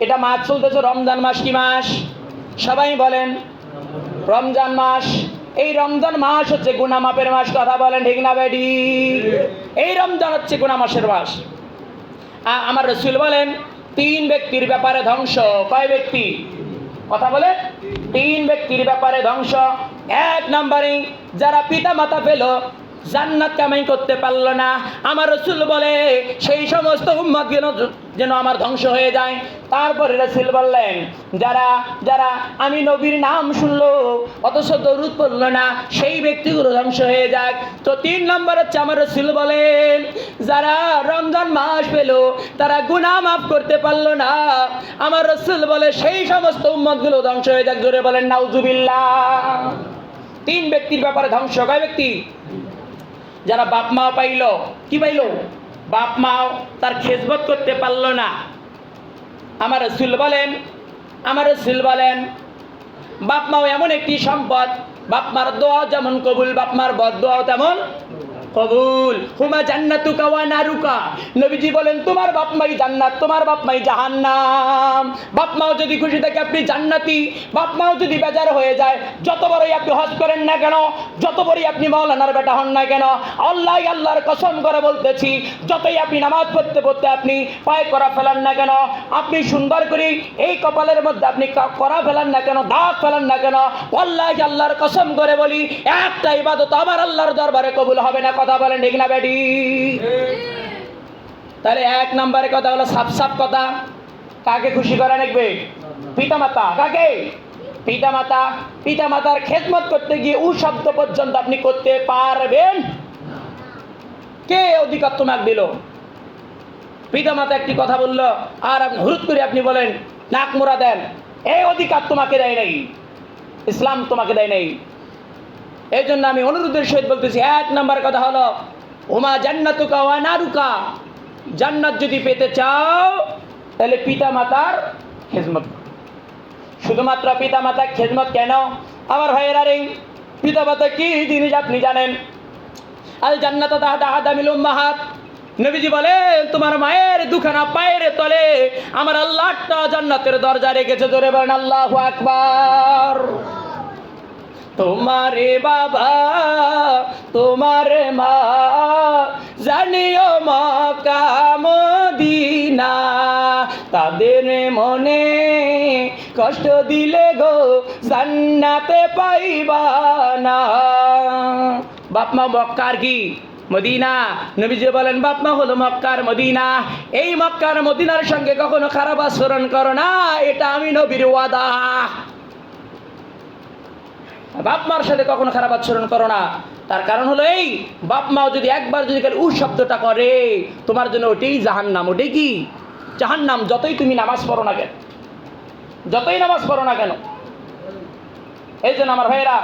এটা মাস চলতেছে রমজান মাস। কি মাস? সবাই বলেন রমজান মাস। এই রমজান মাস হচ্ছে গুনাহ মাপের মাস। কথা বলেন ঠিক না বেডি? এই রমজান হচ্ছে গুনাহ মাসের মাস। আমার রাসূল বলেন 3 ব্যক্তির ব্যাপারে ধ্বংস। কয় ব্যক্তি? কথা বলে 3 ব্যক্তির ব্যাপারে ধ্বংস। 1 নম্বরে যারা পিতা মাতা পেল জান্নাত কামাই করতে পারল না, আমার রাসূল বলে সেই সমস্ত উম্মত যেন আমার ধ্বংস হয়ে যায়। তারপরে রাসূল বললেন যারা যারা আমি নবীর নাম শুনলো অথচ দরুদ পড়ল না, সেই ব্যক্তিগুলো ধ্বংস হয়ে যায়। তো 3 নম্বর হচ্ছে আমার রাসূল বলেন যারা রমজান মাস পেল তারা গুনাহ মাফ করতে পারল না, আমার রাসূল বলে সেই সমস্ত উম্মতগুলো ধ্বংস হয়ে যাক। জোরে বলেন নাউজুবিল্লাহ। 3 ব্যক্তির ব্যাপারে ধ্বংস। কয় ব্যক্তি? যারা বাপ মা পাইল, কি পাইল? বাপ মাও তার খেদমত করতে পারল না। আমার রাসূল বলেন বাপ মাও এমন একটি সম্পদ, বাপ মার দোয়া যেমন কবুল, বাপ মার বদদোয়াও তেমন কবুল। হুমা জান্নাতুকা ওয়া নারুকা। নবীজি বলেন তোমার বাপ মাই জান্নাত, তোমার বাপ মাই জাহান্নাম। বাপ মাও যদি খুশি থাকে আপনি জান্নাতি, বাপ মাও যদি বেজার হয়ে যায়, যত বড়ই আপনি হজ করেন না কেন, যত বড়ই আপনি মাওলানার বেটা হন না কেন, আল্লাহর কসম করে বলতেছি, যতই আপনি নামাজ পড়তে পড়তে আপনি পায়ে করা ফেলান না কেন, আপনি সুন্দর করে এই কপালের মধ্যে আপনি করা ফেলান না কেন, দাগ ফেলান না কেন, আল্লাহর কসম করে বলি একটা ইবাদত আমার আল্লাহর দরবারে কবুল হবে না। কথা বলেন ঠিক না বেডি? তাহলে 1 নম্বরের কথা হলো সাফ কথা। কাকে খুশি করা লাগবে? পিতা মাতা। কাকে? পিতা মাতা। পিতা মাতার খেদমত করতে গিয়ে ও শব্দ পর্যন্ত আপনি করতে পারবেন? কে অধিকার তোমাকে দিল? পিতা মাতা একটি কথা বললো আর আপনি হুরুত করে আপনি বলেন নাক মোড়া দেন, এই অধিকার তোমাকে দেয় নাই, ইসলাম তোমাকে দেয় নাই। এই জন্য আমি অনুরোধের সহিত বলতেছি 1 নম্বর কথা হলো হুমা জান্নাতুকা ওয়া নারুকা। জান্নাত যদি পেতে চাও তাহলে পিতা মাতার খেদমত। শুধুমাত্র পিতা মাতার খেদমত কেন আমার ভাইয়েরা রে? পিতা মাতা কি জিনিস আপনি জানেন? আল জান্নাতু তাহতা আদামিল উম্মাহাত। নবীজি বলেন তোমার মায়ের দুখানা পায়ের তলে আমার আল্লাহ একটা জান্নাতের দরজা রেখেছে। জোরে বলেন আল্লাহু আকবার। তোমারে বাবা তোমারে মা জানিও মক্কা মদিনা, তাদের মনে কষ্ট দিলে গো জান্নাতে পাইবা না। বাপ মা মক্কার কি? মদিনা। নবীজি বলেন বাপ মা হলো মক্কার মদিনা। এই মক্কার মদিনার সঙ্গে কখনো খারাপ আচরণ করো না, এটা আমি নবীর ওয়াদা। বাপ মার সাথে কখনো খারাপ আচরণ করো না। তার কারণ হলো এই বাপ মাও যদি একবার যদি উ শব্দটা করে তোমার জন্য ওটাই জাহান্নাম। ওটাই কি? জাহান্নাম। যতই তুমি নামাজ পড়ো না কেন, যতই নামাজ পড়ো না কেন। এই জন্য আমার ভাইয়েরা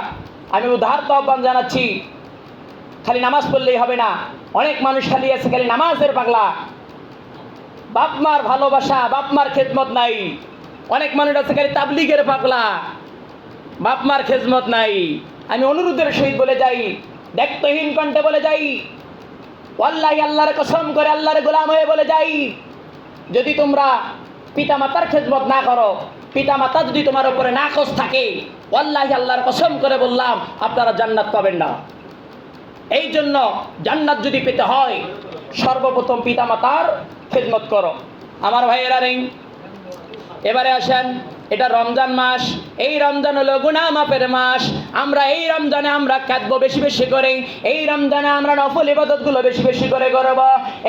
আমি উদাহরণ আহ্বান জানাচ্ছি, খালি নামাজ পড়লেই হবে না। অনেক মানুষ খালি আছে খালি নামাজের পাগলা, বাপ মার ভালোবাসা বাপ মার খেদমত নাই। অনেক মানুষ আছে খালি তাবলীগের পাগলা, বাপ মার খেদমত নাই। আমি অনুরোধের সহিত বলে যাই, দায়িত্বহীন কণ্ঠে বলে যাই, ওয়াল্লাহি আল্লাহর কসম করে আল্লাহর গোলাম হয়ে বলে যাই, যদি তোমরা পিতা মাতার খেদমত না করো, পিতা মাতা যদি তোমার উপরে নাকচ থাকে, ওয়াল্লাহি আল্লাহর কসম করে বললাম আপনারা জান্নাত পাবেন না। এই জন্য জান্নাত যদি পেতে হয় সর্বপ্রথম পিতা মাতার খেদমত করো। আমার ভাইয়েরা রে এবারে আসেন, এটা রমজান মাস। এই রমজান হলো গুনাহ মাফের মাস। আমরা এই রমজানে আমরা কাঁদবো বেশি বেশি করে, এই রমজানে আমরা নফল ইবাদতগুলো বেশি বেশি করে করব,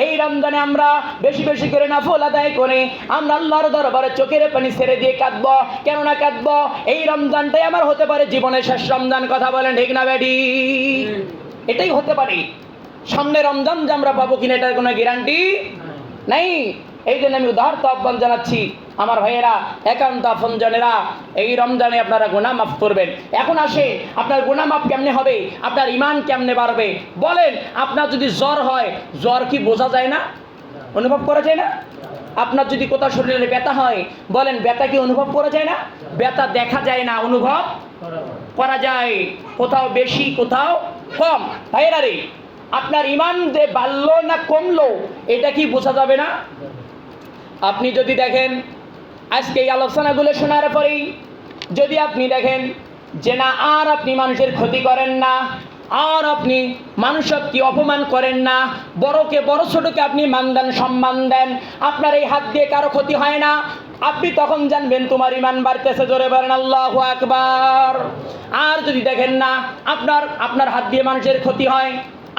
এই রমজানে আমরা বেশি বেশি করে নফল আদায় করে আমরা আল্লাহর দরবারে চোখের পানি ছেড়ে দিয়ে কাঁদবো। কেননা কাঁদবো? এই রমজানটাই আমার হতে পারে জীবনের শেষ রমজান। কথা বলেন ঠিক না বেডি? এটাই হতে পারে। সামনে রমজান যে আমরা পাবো কিনা এটার কোনো গ্যারান্টি নাই। এই জন্য আমি উদাহরণ আহ্বান জানাচ্ছি আমার ভাইয়েরা, একান্ত আপনজনেরা, এই রমজানে আপনারা গুনাহ মাফ করবেন। এখন আসে আপনার গুনাহ মাফ কেমনে হবে, আপনার ঈমান কেমনে বাড়বে? বলেন, আপনার যদি জ্বর হয়, জ্বর কি বোঝা যায় না? অনুভব করা যায় না? আপনার যদি কোথাও শরীরে ব্যথা হয়, বলেন ব্যথা কি অনুভব করা যায় না? ব্যথা দেখা যায় না, অনুভব করা যায়। কোথাও বেশি কোথাও কম। ভাইয়েরা রে, আপনার ঈমান যে বাড়লো না কমলো এটা কি বোঝা যাবে না? আপনি যদি দেখেন আজকে এই আলোচনাগুলো শোনার পরেই যদি আপনি দেখেন যে না আর আপনি মানুষের ক্ষতি করেন না, আর আপনি মানুষকে অপমান করেন না, বড়কে বড় ছোটকে আপনি মান দেন, সম্মান দেন, আপনার এই হাত দিয়ে কারো ক্ষতি হয় না, আপনি তখন জানবেন তোমার ঈমান বাড়তেছে। জোরে বলেন আল্লাহু আকবার। আর যদি দেখেন না আপনার হাত দিয়ে মানুষের ক্ষতি হয়,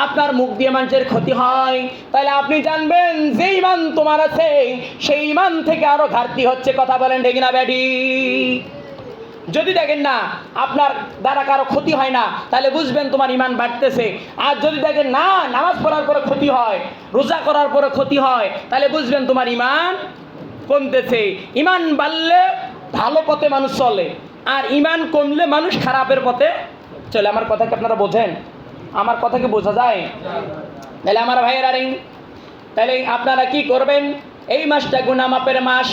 আপনার মুখ দিয়ে মানুষের ক্ষতি হয়, তাহলে আপনি জানবেন যে ঈমান তোমার আছে সেই ঈমান থেকে আরো ঘাটতি হচ্ছে। কথা বলেন ঠিক না ব্যাডি? যদি দেখেন না আপনার দ্বারা কারো ক্ষতি হয় না, তাহলে বুঝবেন তোমার ঈমান বাড়তেছে। আর যদি দেখেন না নামাজ পড়ার পরে ক্ষতি হয়, রোজা করার পরে ক্ষতি হয়, তাহলে বুঝবেন তোমার ঈমান কমতেছে। ঈমান বাড়লে ভালো পথে মানুষ চলে, আর ঈমান কমলে মানুষ খারাপের পথে চলে। আমার কথা কি আপনারা বোঝেন? আমার কথা কি বোঝা যায়? তাহলে আমার ভাইয়েরা, তাহলে আপনারা কি করবেন? এই মাসটা গুনাহ মাফের মাস,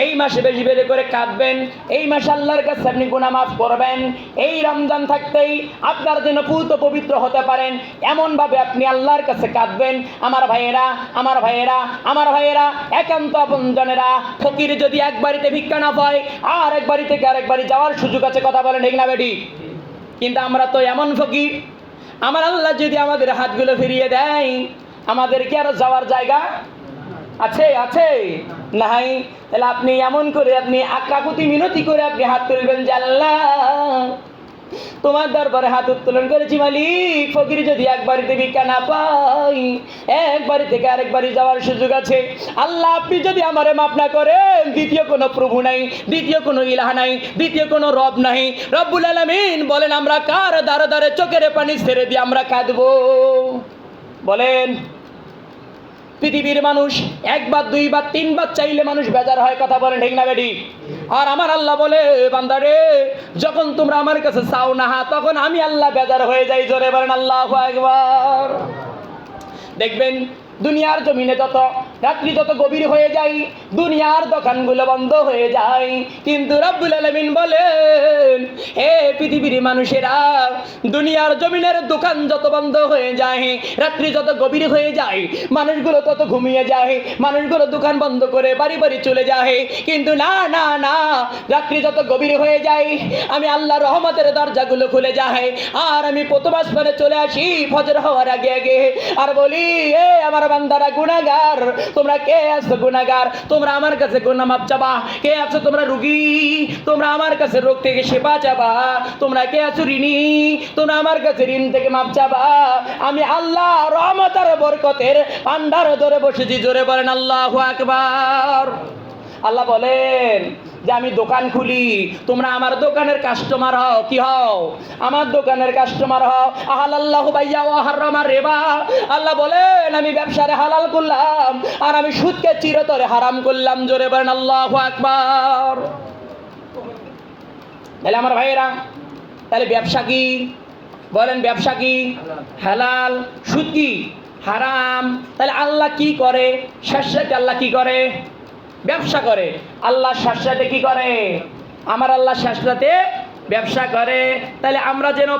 এই মাসে বেশি বেশি করে কাঁদবেন, এই মাসে আল্লাহর কাছে আপনি গুনাহ মাফ করবেন। এই রমজান থাকতেই আপনার জন্য পূত পবিত্র হতে পারেন এমনভাবে আপনি আল্লাহর কাছে কাঁদবেন। আমার ভাইয়েরা, আমার ভাইয়েরা, আমার ভাইয়েরা, একান্ত আপনজনেরা, ফকির যদি এক বাড়িতে ভিক্ষা না পায় আর এক বাড়ি থেকে আরেক বাড়ি যাওয়ার সুযোগ আছে। কথা বলেন ঠিক না বেটি? কিন্তু আমরা তো এমন ফকির, আমার আল্লাহ যদি আমাদের হাতগুলো ফিরিয়ে দেয়, আমাদের কি আরো যাওয়ার জায়গা আছে? আছে নাই? তাহলে আপনি এমন করে আপনি আকাকুতি মিনতি করে আপনি হাত তুলবেন যে আল্লাহ তোমার দরবারে হাত উত্তোলন করেছি মালিক, ফকির যদি এক বাড়িতে ভিক্ষা না পাই এক বাড়ি থেকে আরেক বাড়ি যাওয়ার সুযোগ আছে। আল্লাহ আপনি যদি আমারে মাফ না করেন, দ্বিতীয় কোনো প্রভু নাই, দ্বিতীয় কোনো ইলাহ নাই, দ্বিতীয় কোনো রব নাই। রব্বুল আলামিন বলেন আমরা কার দ্বারে দ্বারে চোখের পানি ছেড়ে দিয়ে আমরা কাঁদবো? বলেন। পৃথিবীর মানুষ একবার দুইবার তিনবার চাইলে মানুষ বেজার হয়। কথা বলেন ঠিক না বেটি? আর আমার আল্লাহ বলে বান্দারে যখন তোমরা আমার কাছে চাও না তখন আমি আল্লাহ বেজার হয়ে যাই। জোরে বলেন আল্লাহু আকবার। দেখবেন দুনিয়ার জমিনে যত রাত্রি যত গভীর হয়ে যায়, দুনিয়ার দোকানগুলো বন্ধ হয়ে যায়, কিন্তু রব্বুল আলামিন বলেন হে পৃথিবীর মানুষেরা, দুনিয়ার জমিনের দোকান যত বন্ধ হয়ে যায়, রাত্রি যত গভীর হয়ে যায়, মানুষগুলো তত ঘুমিয়ে যায়, মানুষগুলো দোকান বন্ধ করে বাড়ি বাড়ি চলে যায়, কিন্তু না না না, রাত্রি যত গভীর হয়ে যায় আমি আল্লাহর রহমতের দরজাগুলো খুলে যায়, আর আমি প্রথম আসমানে চলে আসি ফজর হওয়ার আগে আগে, আর বলি এ আমার বান্দারা গুনাহগার, তোমরা কে আছো গুনাহগার? তোমরা আমার কাছে গুনাহ মাপ চাবা। কে আছো তোমরা রোগী? তোমরা আমার কাছে রোগ থেকে সেবা চাবা। তোমরা কে আছো ঋণী? তোমরা আমার কাছে ঋণ থেকে মাপ চাবা। আমি আল্লাহ রহমতের বরকতের ভান্ডার ধরে বসেছি। জোরে বলেন আল্লাহু আকবার। আল্লাহ বলেন যে আমি দোকান খুলি, তোমরা আমার দোকানের কাস্টমার হও। কি হও? আমার দোকানের কাস্টমার হও। আহাল্লাহু বাইয়া ওয়া হারামা রিবা। আল্লাহ বলেন আমি ব্যবসারে হালাল করলাম আর আমি সুদকে চিরতরে হারাম করলাম। জোরে বলেন আল্লাহু আকবার। তাহলে আমার ভাইয়েরা, তাহলে ব্যবসা কি? বলেন ব্যবসা কি? হালাল, সুদ কি? হারাম। তাহলে আল্লাহ কি করে? শেষে আল্লাহ কি করে? ব্যবসা করে। আল্লাহ শেষে কি করে? আমার আল্লাহ শেষে ব্যবসা করে। তাহলে আমরা যেন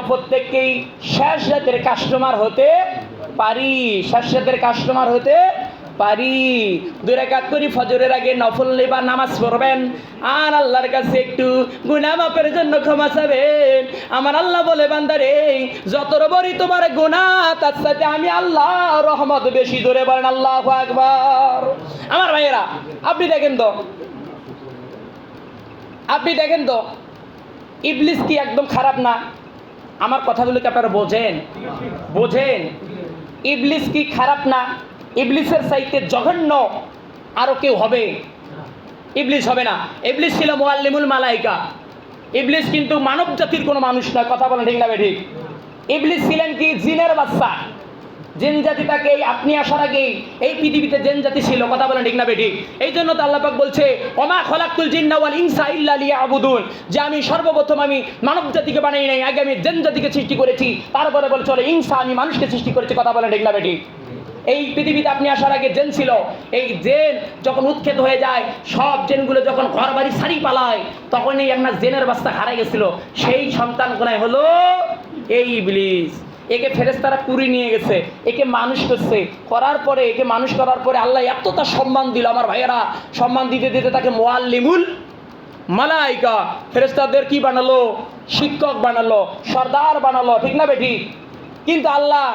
প্রত্যেককেই শেষ রাতের কাস্টমার হতে পারি, শেষ রাতের কাস্টমার হতে পারি। 2 রাকাত করি ফজরের আগে নফল বা নামাজ পড়বেন আর আল্লাহর কাছে একটু গুনাহ মাফের জন্য ক্ষমা চাবেন। আমার আল্লাহ বলে বান্দারে যত বড় তোমার গুনাহ তার সাথে আমি আল্লাহ রহমত বেশি। জোরে বলেন আল্লাহু আকবার। আমার ভাইয়েরা, আপনি দেখেন তো ইবলিস কি একদম খারাপ না? আমার কথাগুলো কি আপনারা বোঝেন? ইবলিস কি খারাপ না? ইবলিসের চাইতে জঘন্য আরো কেউ হবে? ইবলিস হবে না। ইবলিস ছিল মুআল্লিমুল মালাইকা। ইবলিস কিন্তু মানব জাতির কোনো মানুষ নয়। কথা বলেন ঠিক না ঠিক? ইবলিস ছিলেন কি জিনের বাচ্চা। জিন জাতি তাকে আপনি আসার আগেই এই পৃথিবীতে জিন জাতি ছিল। কথা বলেন ঠিক না বেঠিক? এই জন্য তো আল্লাহ পাক বলছে ওমা খলাকতুল জিন্না ওয়াল ইনসা ইল্লা লিয়াবুদুন, যে আমি সর্বপ্রথম আমি মানব জাতিকে বানাই নাই, আগে আমি জিন জাতিকে সৃষ্টি করেছি, তারপরে বলে চলে ইনসা আমি মানুষকে সৃষ্টি করেছি। কথা বলেন ঠিক না বেঠিক? এই পৃথিবীতে আপনি আসার আগে জেন ছিল। এই জেন যখন উৎক্ষেপ হয়ে যায়, সব জেনগুলো যখন ঘর বাড়ি সারি পালায়, তখনই একটা জেনের বাচ্চা হারাই গেছিল। সেই সন্তান কোনায় হলো এই ইবলিস। একে ফেরেশতারা কুড়ি নিয়ে গেছে, একে মানুষ করছে, করার পরে একে মানুষ করার পরে আল্লাহ এত তার সম্মান দিল আমার ভাইয়েরা, সম্মান দিতে দিতে তাকে মুআল্লিমুল মালাইকা, ফেরেশতাদের কি বানালো? শিক্ষক বানালো, সর্দার বানালো, ঠিক না বেঠিক? কিন্তু আল্লাহ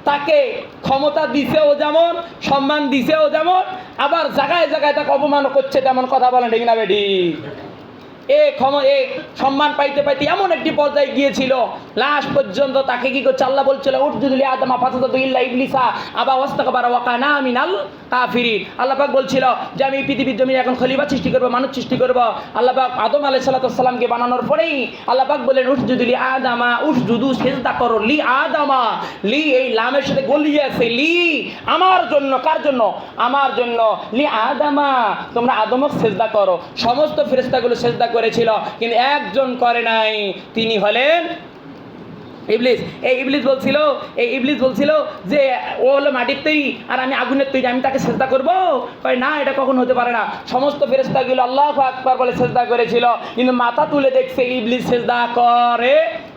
তাকে ক্ষমতা দিছেও যেমন, সম্মান দিছেও যেমন, আবার জায়গায় জায়গায় তাকে অপমান করছে তেমন, কথা বলেন ঠিক না বেঠিক? এ সম্মান পাইতে পাইতে এমন একটি পর্যায়ে গিয়েছিল, লাস্ট পর্যন্ত তাকে কি করছে? আল্লাহ বলছিল উটজুদুল আদমা ফাসাদাতু ইল্লা ইবলিসা আবা ওয়াস্তাকবারা ওয়া কানা মিনাল কাফিরিন। আল্লাহ পাক বলছিল যে আমি পৃথিবীর জমিনে এখন খলিফা সৃষ্টি করব, মানুষ সৃষ্টি করব। আল্লাহ পাক আদম আলাইহিস সালামকে বানানোর পরেই আল্লাহ পাক বলেন উটজুদুল আদমা, উসজুদু, সিজদা করো, লি আদমা, লি এই লামের সাথে গলিয়ে আছে, লি আমার জন্য। কার জন্য? আমার জন্য। লি আদমা, তোমরা আদমক সিজদা করো। সমস্ত ফেরেশতাগুলো সিজদা করেছিল, কিন্তু একজন করে নাই, তিনি হলেন ইবলিস। এই ইবলিস বলছিল যে ও হলো মাটির তৈরি আর আমি আগুনের তৈরি, আমি তাকে সেজদা করবো? কয় না, এটা কখন হতে পারে না। সমস্ত ফেরেশতাগুলো আল্লাহু আকবার বলে সেজদা করেছিল, কিন্তু মাথা তুলে দেখছে ইবলিস সেজদা করে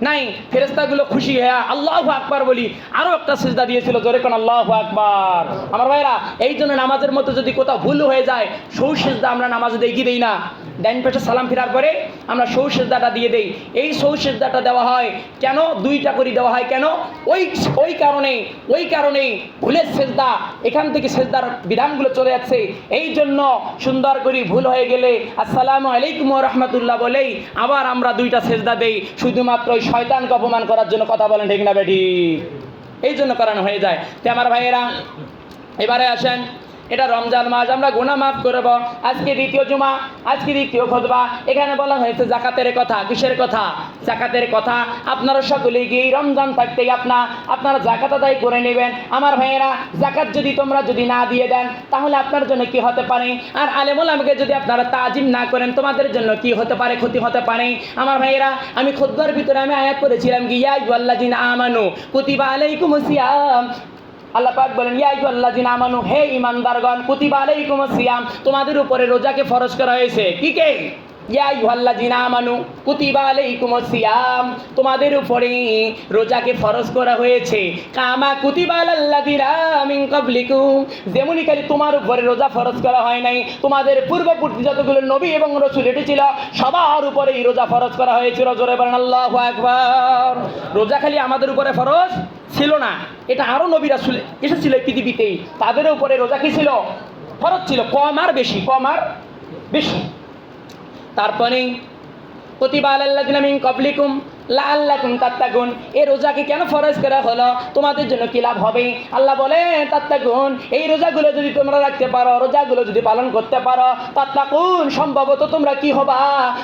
নাই। ফেরেশতাগুলো খুশি হয়ে আল্লাহু আকবার বলি আরও একটা সেজদা দিয়েছিল, জোরে কোন আল্লাহু আকবার। আমার ভাইরা, এই জন্য নামাজের মধ্যে যদি কোথাও ভুল হয়ে যায়, সৌ সেজদা আমরা নামাজে দেখিয়ে দিই না, ডাইন পাশে সালাম ফেরার পরে আমরা সৌ সেজদাটা দিয়ে দেই। এই সৌ সেজদাটা দেওয়া হয় কেন? দুইটা করে দেওয়া হয় কেন? ওই কারণেই ভুলের সেজদা, এখান থেকে সেজদার বিধানগুলো চলে যাচ্ছে। এই জন্য সুন্দর করে ভুল হয়ে গেলে আসসালামু আলাইকুম ওয়া রাহমাতুল্লাহ বলেই আবার আমরা দুইটা সেজদা দেই, শুধুমাত্র ওই শয়তানকে অপমান করার জন্য, কথা বলেন ঠিক না বেঠিক? এই জন্য করানো হয়ে যায়। তো আমার ভাইয়েরা, এবারে আসেন, এটা রমজান মাস, আমরা গুনাহ মাফ করব। আজকে দ্বিতীয় জুমা, আজকে দ্বিতীয় খুতবা। এখানে বলা হয়েছে জাকাতের কথা। কিসের কথা? জাকাতের কথা। আপনারা সকলেই গিয়ে রমজান থাকতেই আপনারা জাকাত আদায় করে নেবেন। আমার ভাইয়েরা, জাকাত যদি না দিয়ে দেন, তাহলে আপনার জন্য কি হতে পারে? আর আলেম ওলামাকে যদি আপনারা তাজিম না করেন, তোমাদের জন্য কি হতে পারে? ক্ষতি হতে পারে। আমার ভাইয়েরা, আমি খুতবার ভিতরে আমি আয়াত পড়েছিলাম কি ইয়া আইয়ুহাল্লাযিনা আমানু কুতিবা আলাইকুমুস সিয়াম। আল্লাহ পাক বলেন ইয়া আইয়ুহাল্লাযিনা আমানু, হে ঈমানদারগণ, কুতিবা আলাইকুমুস সিয়াম, তোমাদের উপরে রোজাকে ফরজ করা হয়েছে। কি কে? ইয়া আইয়ুহাল্লাযিনা আমানু কুতিবা আলাইকুমুস সিয়াম, তোমাদের উপরে রোজাকে ফরজ করা হয়েছে। কামা কুতিবা আলাল্লাযিনা মিন ক্বাবলিকুম, যেমনই খালি তোমার উপরে রোজা ফরজ করা হয় নাই, তোমাদের পূর্ববর্তী যতগুলো নবী এবং রাসূল এসেছিল সবার উপরেই রোজা ফরজ করা হয়েছিল। জোরে বলেন আল্লাহু আকবার। রোজা খালি আমাদের উপরে ফরজ ছিল না, এটা আরো নবী রাসূল এসেছিল পৃথিবীতেই, তাদের উপরে রোজা কি ছিল? ফরজ ছিল। কম আর বেশি। তারপরে কুতিবা আলাল্লাযিনা মিন ক্বাবলিকুম লাআল্লাকুম তাত্তাকুন, এই রোজাকে কেন ফরজ করা হলো? তোমাদের জন্য কি লাভ হবে? আল্লাহ বলে তাত্তাকুন, এই রোজাগুলো যদি তোমরা রাখতে পারো, রোজাগুলো যদি পালন করতে পারো, তাত্তাকুন, সম্ভবত তোমরা কি হবা?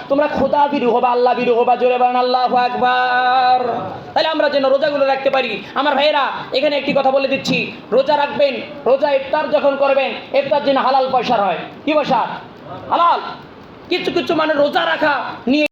তোমরা খোদা ভীরু হবা, আল্লাহ ভীরু হবা। জোরে বলেন আল্লাহু আকবার। তাহলে আমরা যেন রোজাগুলো রাখতে পারি। আমার ভাইয়েরা, এখানে একটি কথা বলে দিচ্ছি, রোজা রাখবেন, রোজা ইফতার যখন করবেন, ইফতার যেন হালাল পয়সার হয়। কি পয়সা? হালাল। কিছু মানুষ রোজা রাখা নিয়ে